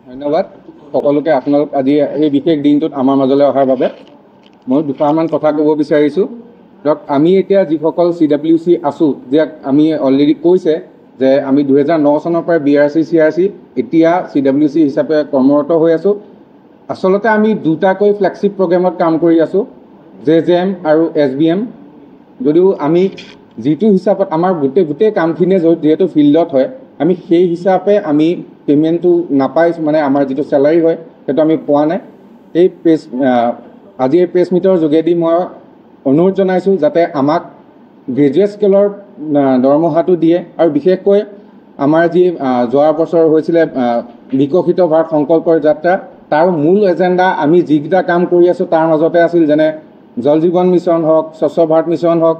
ধন্যবাদ সকলোকে আপোনালোক আজি এই বিশেষ দিনটোত আমাৰ মাজলৈ অহাৰ বাবে মই দুটামান কথা ক'ব বিচাৰিছোঁ। ধৰক আমি এতিয়া যিসকল CWC আছোঁ যে আমি অলৰেডি কৈছে যে আমি 2009 চনৰ পৰা BRC CRC এতিয়া CWC হিচাপে কৰ্মৰত হৈ আছোঁ। আচলতে আমি দুটাকৈ ফ্লেগশ্বিপ প্ৰগ্ৰেমত কাম কৰি আছোঁ, JJM আৰু SBM। যদিও আমি যিটো হিচাপত আমাৰ গোটেই কামখিনিয়ে যিহেতু ফিল্ডত হয়, আমি সেই হিচাপে আমি পে'মেণ্টটো নাপাইছোঁ, মানে আমাৰ যিটো চেলাৰী হয় সেইটো আমি পোৱা নাই। আজি এই প্ৰেছ মিটৰ যোগেদি মই অনুৰোধ জনাইছোঁ যাতে আমাক গ্ৰেজুৱেট স্কেলৰ দৰমহাটো দিয়ে, আৰু বিশেষকৈ আমাৰ যি যোৱা বছৰ হৈছিলে বিকশিত ভাৰত সংকল্পৰ যাত্ৰা, তাৰ মূল এজেণ্ডা আমি যিকেইটা কাম কৰি আছোঁ তাৰ মাজতে আছিল, যেনে জল জীৱন মিছন হওক, স্বচ্ছ ভাৰত মিছন হওক,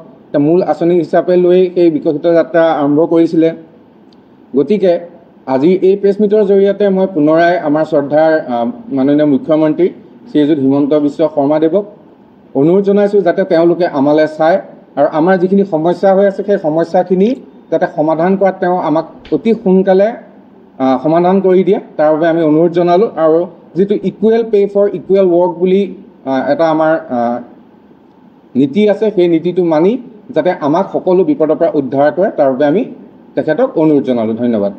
মূল আঁচনি হিচাপে লৈ এই বিকশিত যাত্ৰা আৰম্ভ কৰিছিলে। গতিকে আজি এই প্ৰেছ মিটৰ জৰিয়তে মই পুনৰাই আমাৰ শ্ৰদ্ধাৰ মাননীয় মুখ্যমন্ত্ৰী শ্ৰীযুত হিমন্ত বিশ্ব শৰ্মাদেৱক অনুৰোধ জনাইছোঁ যাতে তেওঁলোকে আমালৈ চায় আৰু আমাৰ যিখিনি সমস্যা হৈ আছে সেই সমস্যাখিনি যাতে সমাধান কৰাত তেওঁ আমাক অতি সোনকালে সমাধান কৰি দিয়ে, তাৰ বাবে আমি অনুৰোধ জনালোঁ। আৰু যিটো equal pay' for equal work বুলি এটা আমাৰ নীতি আছে, সেই নীতিটো মানি যাতে আমাক সকলো বিপদৰ পৰা উদ্ধাৰ কৰে, তাৰ বাবে আমি তেখেতক অনুৰোধ জনালোঁ। ধন্যবাদ।